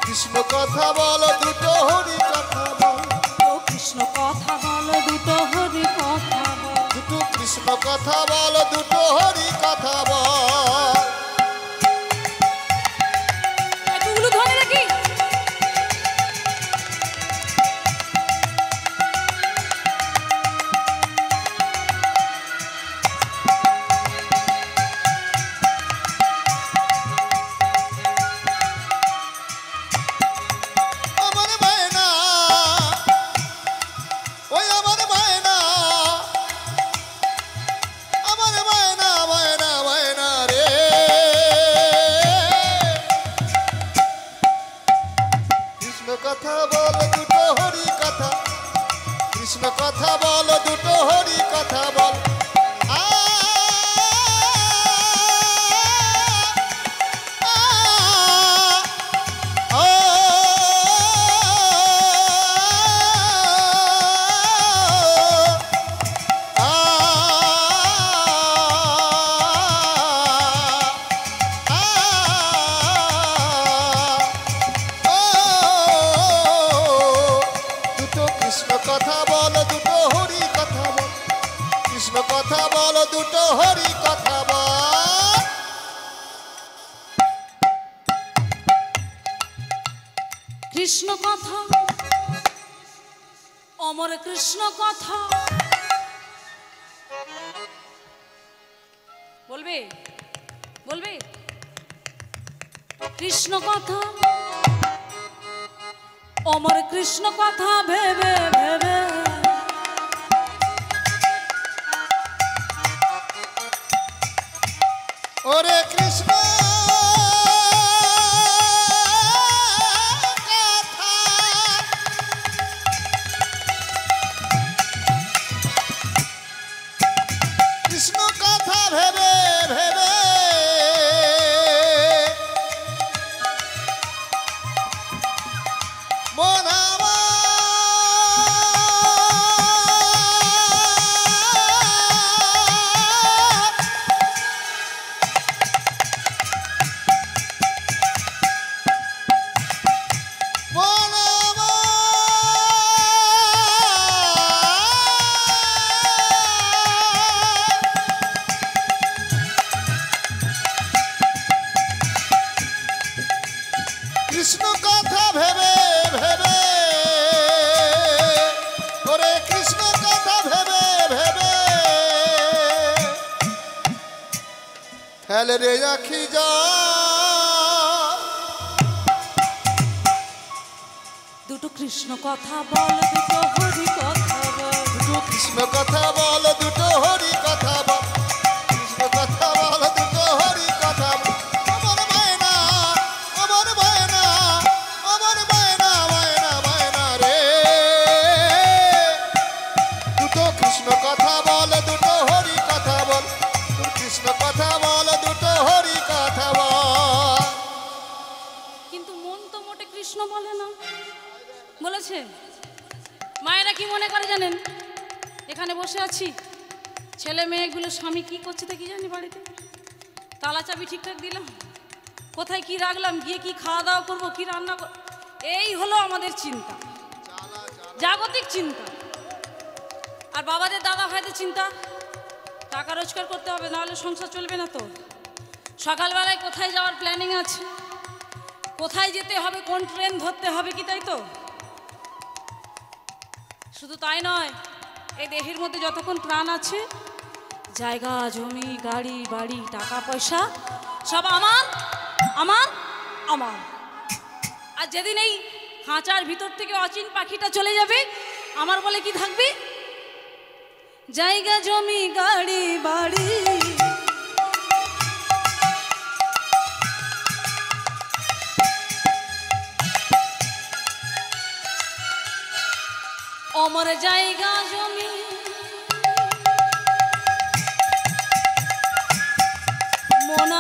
কৃষ্ণ কথা বল দুটো হরি কথা বল ও কৃষ্ণ কথা বল দুটো হরি কথা বল দুটো কৃষ্ণ কথা বল দুটো হরি কথা বল এতগুলো ধরে রাখি আমার বায়না ওই আমার বায়না আমার বায়না বায়না বায়না রে কৃষ্ণ কথা বল দুটো হরি কথা কৃষ্ণ কথা বল দুটো হরি কথা বল আ আ দুটো কৃষ্ণ কথা বল দুটো হরি কথা বল কৃষ্ণ কথা বল দুটো হরি কথা বল কৃষ্ণ কথা অমর কৃষ্ণ কথা বলবে বলবে কৃষ্ণ কথা অমর কৃষ্ণ কথা ভেবে ভেবে ওরে কৃষ্ণ কথা কৃষ্ণ কথা ভেবে ভেবে মন আমার মন কৃষ্ণ কথা ভেবে ভেবে ওরে কৃষ্ণ কথা ভেবে ভেবে ফেলে রে রাখি যা দুটো কৃষ্ণ কথা বল দুটো হরি কথা বল দুটো কৃষ্ণ কথা বল দুটো হরি কথা বল কৃষ্ণ কথা বল দুটো হরি কথা বল আমার বায়না আমার বায়না আমার বায়না বায়না বায়না রে দুটো কৃষ্ণ কথা বল দুটো হরি কথা বল কৃষ্ণ কথা বল দুটো হরি কথা বল কিন্তু মন তো মোটে কৃষ্ণ বলে না বলেছে মায়েরা কি মনে করে জানেন এখানে বসে আছি ছেলে মেয়েগুলো স্বামী কি করছে তা কি জানি বাড়িতে তালা চাবি ঠিকঠাক দিলাম কোথায় কি রাখলাম গিয়ে কি খাওয়া দাওয়া করবো কি রান্না এই হলো আমাদের চিন্তা জাগতিক চিন্তা আর বাবাদের দাদা ভাইদের চিন্তা টাকা রোজগার করতে হবে নাহলে সংসার চলবে না তো সকালবেলায় কোথায় যাওয়ার প্ল্যানিং আছে কোথায় যেতে হবে কোন ট্রেন ধরতে হবে কি তাই তো শুধু তাই নয় এই দেহের মধ্যে যতক্ষণ প্রাণ আছে জায়গা জমি গাড়ি বাড়ি টাকা পয়সা সব আমার আমার আমার আর যেদিন এই খাঁচার ভিতর থেকে অচিন পাখিটা চলে যাবে আমার বলে কি থাকবে জায়গা জমি গাড়ি বাড়ি অমর জায়গা জমি মন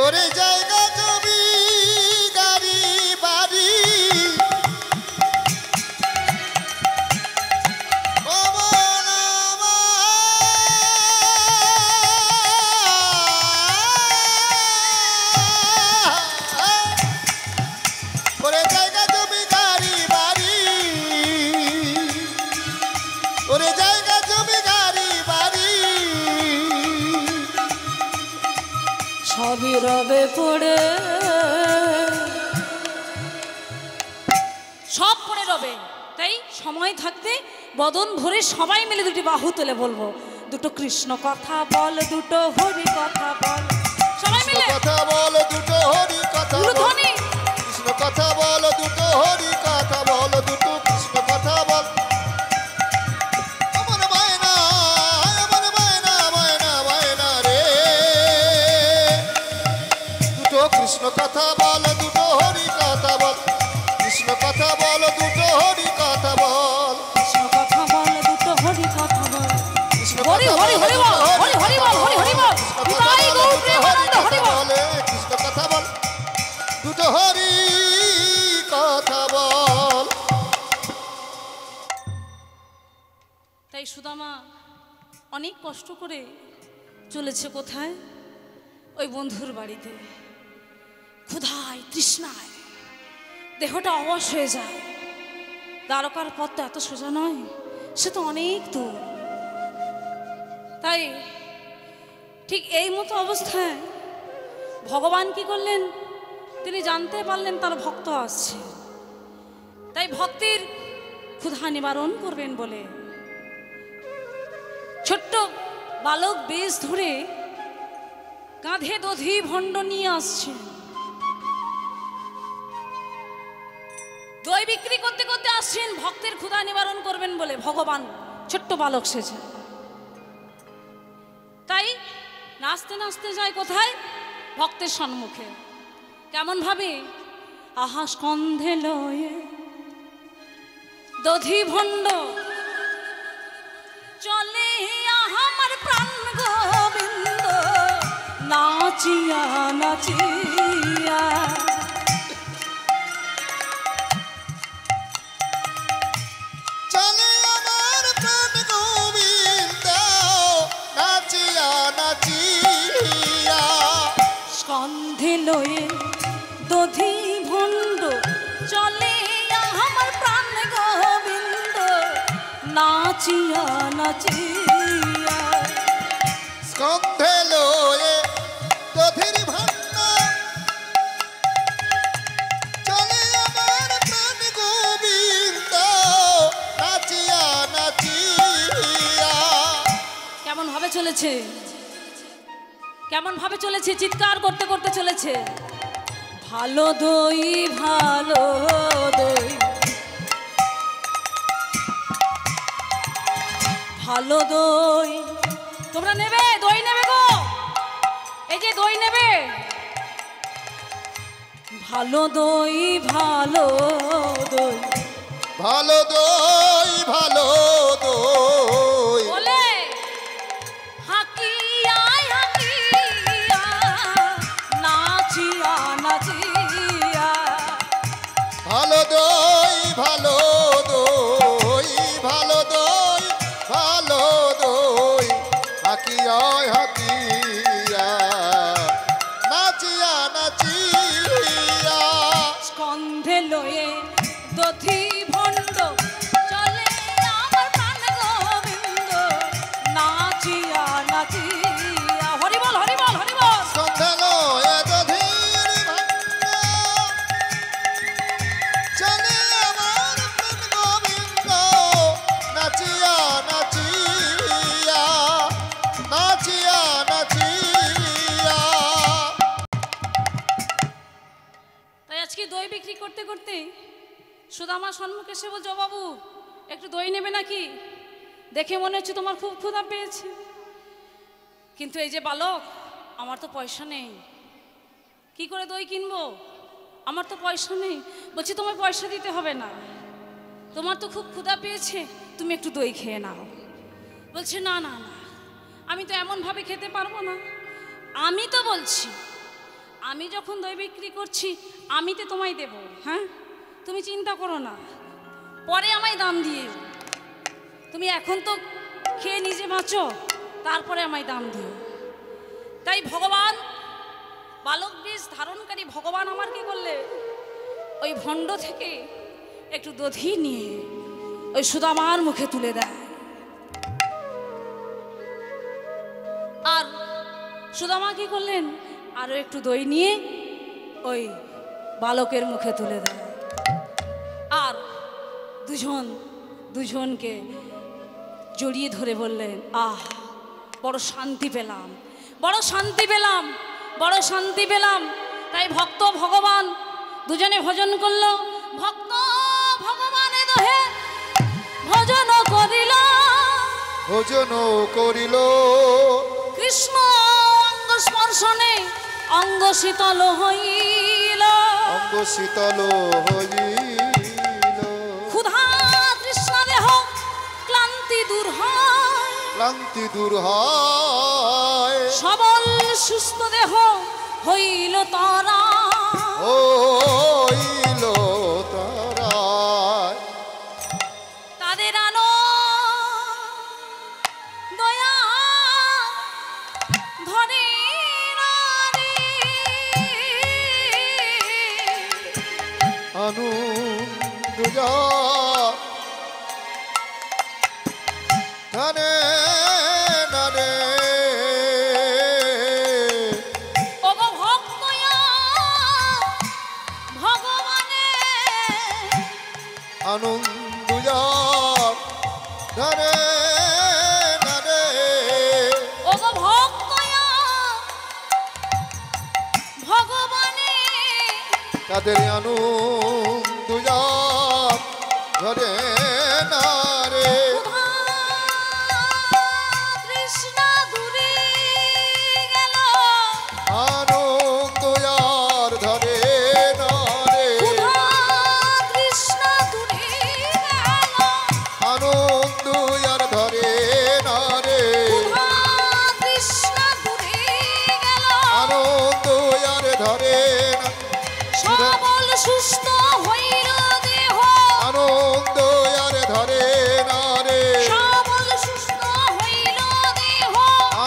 ওরে জায়গা জমি গাড়ি রবে পড়ে, সব পড়ে রবে। তাই সময় থাকতে বদন ভরে সবাই মিলে দুটি বাহু তুলে বলবো, দুটো কৃষ্ণ কথা বল, দুটো হরি কথা বল, সবাই মিলে কথা বল, দুটো হরি কথা বল, কৃষ্ণ কথা বল, দুটো হরি কথা বল, দুটো কৃষ্ণ কথা বল। আমার বায়না, আমার বায়না, বায়না, বায়না রে। দুটো কৃষ্ণ কথা বল, দুটো হরি কথা বল, কৃষ্ণ কথা বল, দুটো হরি কথা বল, কৃষ্ণ কথা বল, দুটো হরি কথা বল, কৃষ্ণ হরি হরি হরি বল, হরি হরি বল, হরি হরি বল, বিদায় গৌর প্রেমানন্দ হরি বল। কৃষ্ণ কথা বল, দুটো হরি কথা বল। তাই সুদামা অনেক কষ্ট করে চলেছে কোথায়? ওই বন্ধুর বাড়িতে। ক্ষুধায় তৃষ্ণায় দেহটা অবশ হয়ে যায়। দ্বারকার পথ তো এত সোজা নয়, সে তো অনেক দূর। তাই ঠিক এই মতো অবস্থায় ভগবান কি করলেন, তিনি জানতে পারলেন তার ভক্ত আসছে। তাই ভক্তির ক্ষুধা নিবারণ করবেন বলে ছোট্ট বালক বেশ ধরে কাঁধে দধি ভণ্ড নিয়ে আসছে। দই বিক্রি করতে করতে আসছেন ভক্তের ক্ষুধা নিবারণ করবেন বলে। ভগবান ছোট্ট বালক সেজে। তাই নাচতে নাচতে যায় কোথায়? ভক্তের সম্মুখে। কেমন ভাবে? আহা স্কন্ধে লয়ে দধি ভণ্ড চলে আমার প্রাণ গোবিন্দ, নাচিয়া নাচিয়া। চলে আমার প্রাণ গোবিন্দ, নাচিয়া নাচিয়া। স্কন্ধে লয়ে দধি ভণ্ড চলে আমার প্রাণ গোবিন্দ, নাচিয়া নাচিয়া। স্কন্ধে লয়ে দধির ভণ্ড চলে আমার প্রাণ গোবিন্দ, নাচিয়া নাচিয়া। কেমন ভাবে চলেছে, কেমন ভাবে চলেছে, চিৎকার করতে করতে চলেছে। ভালো দই, ভালো দই, ভালো দই। তোমরা নেবে? দই নেবে গো? এই যে দই নেবে? ভালো দই, ভালো দই, ভালো দই, ভালো দই। বলে হাকিয়া হাকিয়া, নাচিয়া নাচিয়া। ভালো দই, ভালো দই, ভালো দই, ভালো দই। হাকিয়া হাকিয়া, নাচিয়া নাচিয়া। স্কন্ধে লয়ে দধি ভণ্ড চলে আমার প্রাণ গোবিন্দ, নাচিয়া নাচিয়া। হরি বল, হরি বল, হরি বল। স্কন্ধে লয়ে দধির ভণ্ড চলে আমার প্রাণ গোবিন্দ, নাচিয়া নাচিয়া, নাচিয়া নাচিয়া। তাই আজকে দই বিক্রি করতে করতে সুদামা সম্মুখে এসে বলছো, বাবু একটু দই নেবে নাকি? দেখে মনে হচ্ছে তোমার খুব ক্ষুধা পেয়েছে। কিন্তু এই যে বালক, আমার তো পয়সা নেই, কি করে দই কিনবো? আমার তো পয়সা নেই। বলছি তোমার পয়সা দিতে হবে না, তোমার তো খুব ক্ষুধা পেয়েছে, তুমি একটু দই খেয়ে নাও। বলছে না না না, আমি তো এমনভাবে খেতে পারবো না। আমি তো বলছি, আমি যখন দই বিক্রি করছি আমি তো তোমায় দেব। হ্যাঁ, তুমি চিন্তা করো না, পরে আমায় দাম দিয়ে। তুমি এখন তো খেয়ে নিজে বাঁচো, তারপরে আমায় দাম দিও। তাই ভগবান, বালক বীজ ধারণকারী ভগবান আমার কি করলে, ওই ভণ্ড থেকে একটু দধি নিয়ে ওই সুদামার মুখে তুলে দেয়। আর সুদামা কি করলেন, আরও একটু দই নিয়ে ওই বালকের মুখে তুলে দেয়। আর দুজনকে জড়িয়ে ধরে বললেন, আহ বড় শান্তি পেলাম, বড় শান্তি পেলাম, বড় শান্তি পেলাম। তাই ভক্ত ভগবান দুজনে ভজন করলো। ভক্ত ভগবানে দহে ভজন করিল, ভজন করিল। কৃষ্ণ অঙ্গ স্পর্শনে অঙ্গ শীতল হইল, অঙ্গ শীতল হইল। ক্ষুধা তৃষ্ণা দেহ ক্লান্তি দূর হয়, ক্লান্তি দূর হয়। সবল সুস্থ দেহ হইল তারা, হইল তারা। তাদের আনো দয়া ধরে নারী, আনন্দ ধনে নারে। ওগো ভক্তয়া ভগবানে, আনন্দ ধরে নারে। ওগো ভক্তয়া ভগবানে, তাদের আনন্দ ধরে নারে। তৃষ্ণা দূরে গেল, আনন্দ ধরে নারে। তৃষ্ণা দূরে গেল, আনন্দ ধরে নারে। তৃষ্ণা দূরে গেল, আনন্দ ধরে না। সবল সুস্থ হইল দেহ, আনন্দ ধরে নারে। সবল সুস্থ হইল দেহ,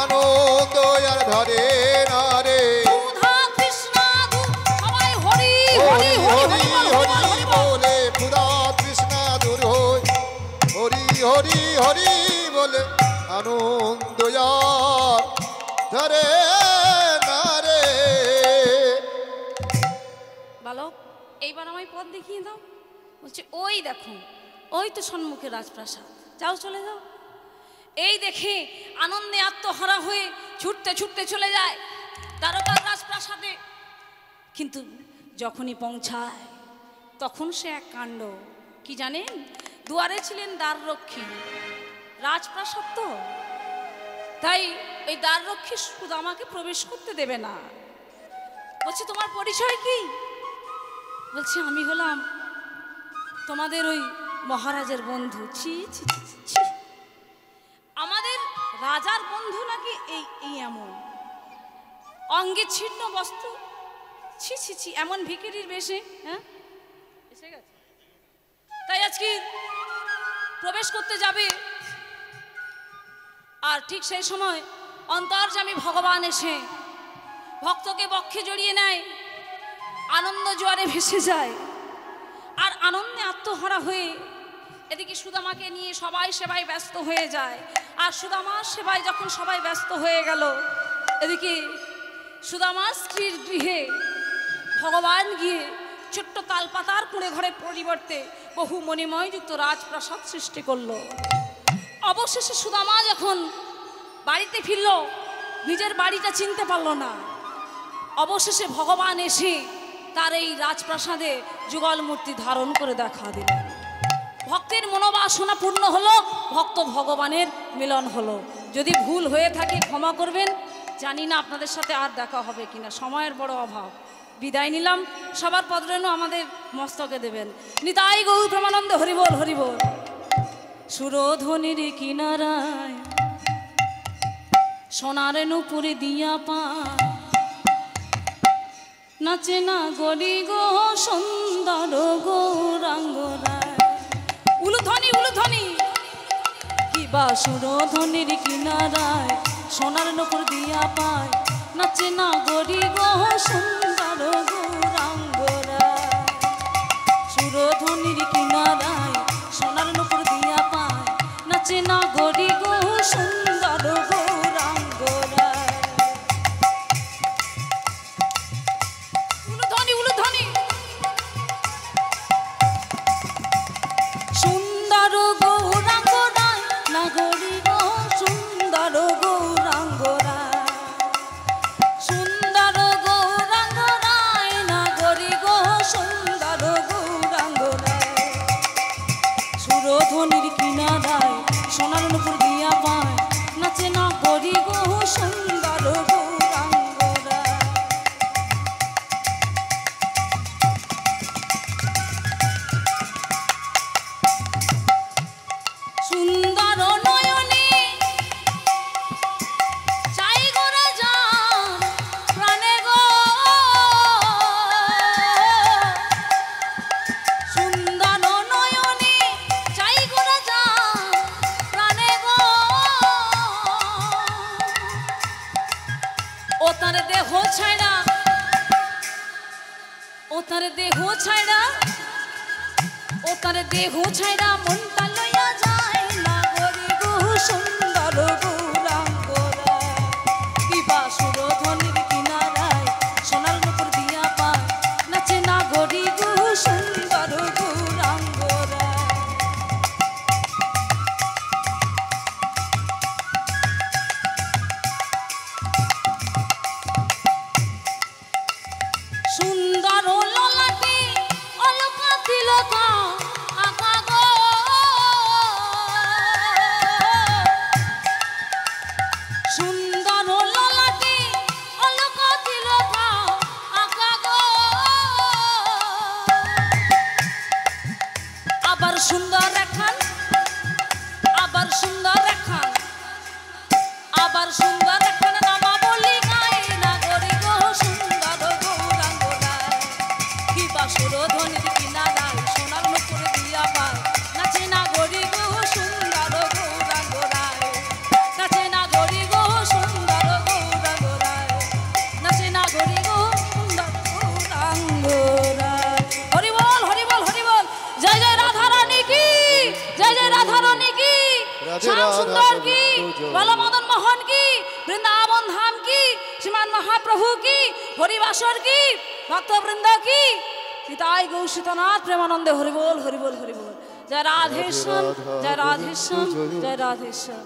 আনন্দ ধরে নারে। ক্ষুধা তৃষ্ণা দূর, সবাই হরি হরি হরি হরি হরি হরি হরি বলে ক্ষুধা তৃষ্ণা দূর হই। হরি হরি হরি বলে আনন্দ ধরে নারে। বালক এইবার আমায় পথ দেখিয়ে দাও। বলছে ওই দেখো, ওই তো সম্মুখে রাজপ্রাসাদ, যাও চলে যাও। এই দেখে আনন্দে আত্মহারা হয়ে ছুটতে ছুটতে চলে যায় দ্বারকার রাজপ্রাসাদে। কিন্তু যখনই পৌঁছায় তখন সে এক কাণ্ড, কি জানেন? দুয়ারে ছিলেন দ্বাররক্ষী, রাজপ্রাসাদ তো, তাই ওই দ্বাররক্ষী সুদামাকে প্রবেশ করতে দেবে না। বলছে তোমার পরিচয় কি? বলছে আমি হলাম তোমাদের ওই মহারাজের বন্ধু। ছি ছি ছি ছি, ছি। আমাদের রাজার বন্ধু নাকি এই এমন অঙ্গে ছিন্ন বস্ত্র, ছি ছি ছি, এমন ভিখিরির বেশে, হ্যাঁ এসে গেছে। তাই আজকে প্রবেশ করতে যাবে, আর ঠিক সেই সময় অন্তর্যামী ভগবান এসে ভক্তকে বক্ষে জড়িয়ে নেয়, আনন্দ জোয়ারে ভেসে যায়। আর আনন্দে আত্মহারা হয়ে এদিকে সুদামাকে নিয়ে সবাই সেবায় ব্যস্ত হয়ে যায়। আর সুদামার সেবায় যখন সবাই ব্যস্ত হয়ে গেল, এদিকে সুদামার স্ত্রীর গৃহে ভগবান গিয়ে ছোট্ট তালপাতার কুঁড়ে ঘরের পরিবর্তে বহু মণিময়যুক্ত রাজপ্রাসাদ সৃষ্টি করলো। অবশেষে সুদামা যখন বাড়িতে ফিরল, নিজের বাড়িটা চিনতে পারল না। অবশেষে ভগবান এসে তার এই রাজপ্রাসাদে যুগল মূর্তি ধারণ করে দেখা দিলেন। ভক্তের মনোবাসনা পূর্ণ হলো, ভক্ত ভগবানের মিলন হলো। যদি ভুল হয়ে থাকে ক্ষমা করবেন, জানি না আপনাদের সাথে আর দেখা হবে কিনা, সময়ের বড় অভাব। বিদায় নিলাম, সবার পদরেণু আমাদের মস্তকে দেবেন। নিতাই গৌর প্রেমানন্দ, হরিবোল হরিবোল। সুরধ্বনির কিনারায় সোনার নুপুরে দিয়া পা, নাচে না গরি গো সুন্দর গৌরাঙ্গরায়। উলুধ্বনি উলুধ্বনি, কিবা সুরধ্বনির কিনারায় সোনার নুপুর দিয়া পায়, নাচে না গরি গো সুন্দর গৌরাঙ্গরায়। সুরধ্বনির কিনারায় সোনার নুপুর দিয়া পায়, নাচে না গরি গো সুন্দর গৌরাঙ্গরায়। সোনার নুপুর দিয়া পায় নাচে না গরি গো সুন্দর গৌরাঙ্গরা সুন্দর নয়নে চাই গোরা যান প্রাণে গো সুন্দর নয়নে চাই গোরা যান প্রাণে গো ও তার দেহ ছাইড়া ও তার দেহ ছাইড়া ও তার দেহ ছাইড়া মনটা লইয়া যায় না গরি গো সুন্দর গৌরাঙ্গরা কিবা সুরধনের কিনারায় সোনার নুপুর দিয়া পায় নাচে না গরি গো সুন্দর গৌরাঙ্গরা সুন্দর ললাটে অলকা তিলক আঁকা গো সুন্দর ললাটে অলকা তিলক আঁকা গো আবার সুন্দর রেখান আবার সুন্দর রেখান আবার সুন্দর রেখান নামা বলি গাই না গরি গো সুন্দর গৌরাঙ্গরা কিবা সুরধনের কিনারায় সোনার নুপুর দিয়া পায় নাচে না গরি গো সুন্দর গৌরাঙ্গরায় নাচে না গরি গো সুন্দর গৌরাঙ্গরায় নাচে না গরি গো সুন্দর গৌরাঙ্গরায় হরি বল হরি বল হরি বল জয় জয় রাধা রানী কি জয় জয় রাধা রানী কি রাধে শ্যাম রাধা সুন্দর কি গোবিন্দ জয়। বল মদন মোহন কি বৃন্দাবন ধাম কি শ্রীমান মহাপ্রভু কি হরিবাসর কি ভক্তবৃন্দ কি পিতাই গৌসীতনাথ প্রেমানন্দে হরি বল হরি বল হরি বল জয় রাধেশ্যাম জয় রাধেশ্যাম জয় রাধেশ্যাম